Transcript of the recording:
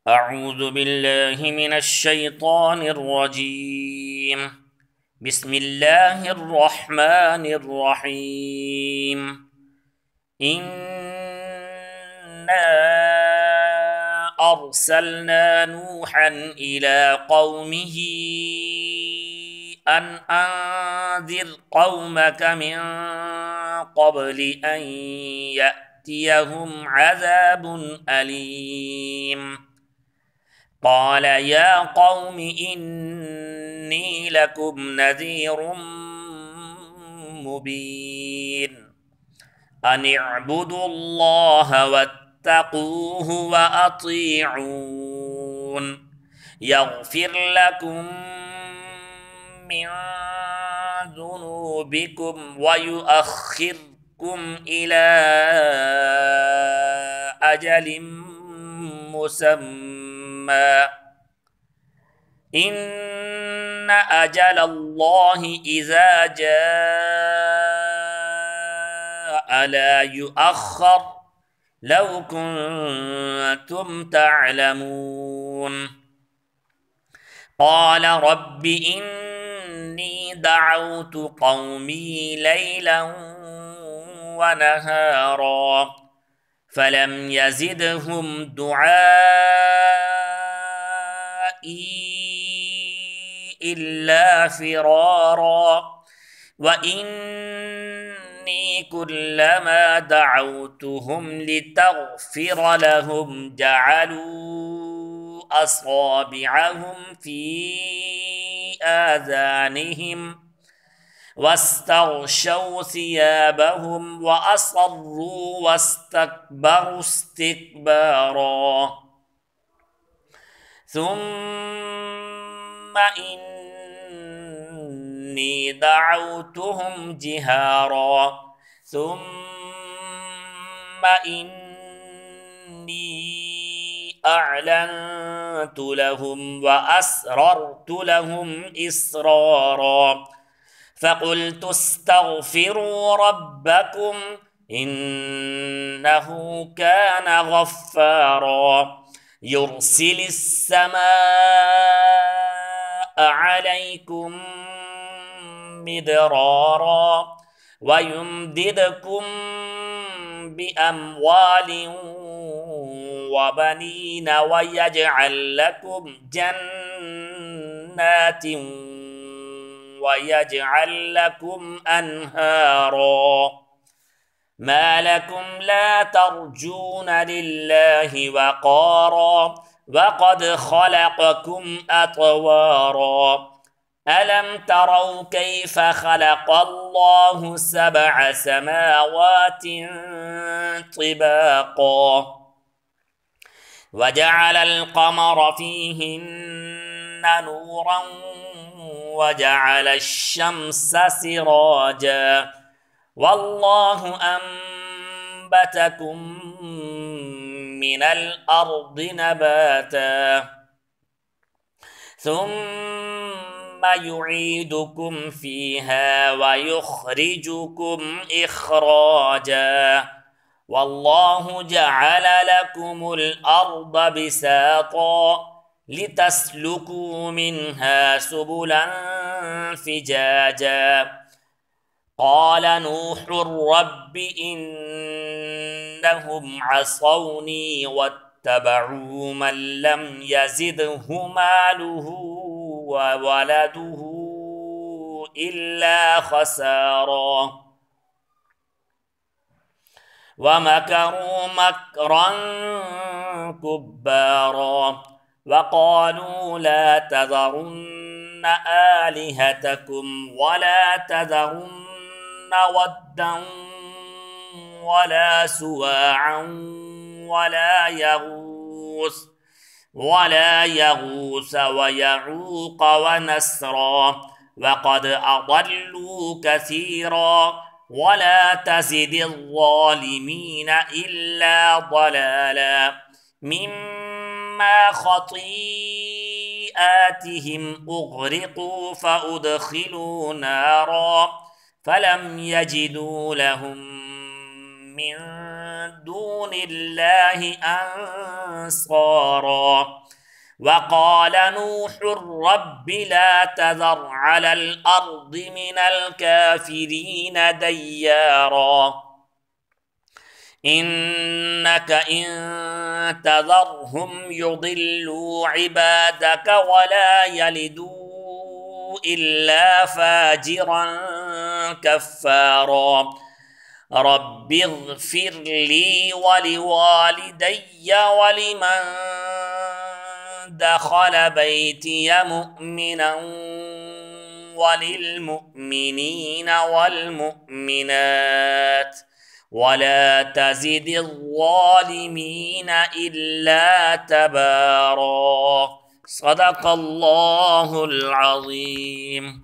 أعوذ بالله من الشيطان الرجيم. بسم الله الرحمن الرحيم. إنا أرسلنا نوحا إلى قومه أن أنذر قومك من قبل أن يأتيهم عذاب أليم. قال يا قوم إني لكم نذير مبين أن اعبدوا الله واتقوه وأطيعون يغفر لكم من ذنوبكم ويؤخركم إلى أجل مسمى إن أجل الله إذا جاء لا يؤخر لو كنتم تعلمون. قال رب إني دعوت قومي ليلا ونهارا فلم يزدهم دعائي إلا فرارا وإني كلما دعوتهم لتغفر لهم جعلوا أصابعهم في آذانهم واستغشوا ثيابهم وأصروا واستكبروا استكبارا ثم إني دعوتهم جهارا ثم إني أعلنت لهم وأسررت لهم إسرارا فقلت استغفروا ربكم إنه كان غفارا يرسل السماء عليكم مدرارا ويمددكم بأموال وبنين ويجعل لكم جنات ويجعل لكم أنهارا ما لكم لا ترجون لله وقارا وقد خلقكم أطوارا ألم تروا كيف خلق الله 7 سماوات طباقا وجعل القمر فيهن نورا وجعل الشمس سراجا والله أنبتكم من الأرض نباتا ثم يعيدكم فيها ويخرجكم إخراجا والله جعل لكم الأرض بساطا لتسلكوا منها سبلا فجاجا قال نوح رب إنهم عصوني واتبعوا من لم يزده ماله وولده إلا خسارا ومكروا مكرا كبارا وقالوا لا تذرن آلهتكم ولا تذرن ودا ولا سواعا ولا يغوث ويعوق ونسرا وقد أضلوا كثيرا ولا تزد الظالمين إلا ضلالا مما خطيئاتهم أغرقوا فأدخلوا نارا فلم يجدوا لهم من دون الله أنصارا وقال نوح رب لا تذر على الأرض من الكافرين ديارا إنك إن تذرهم يضلوا عبادك ولا يلدوا إلا فاجرا كفارا رب اغفر لي ولوالدي ولمن دخل بيتي مؤمنا وللمؤمنين والمؤمنات ولا تزد الظالمين إلا تبارا صدق الله العظيم.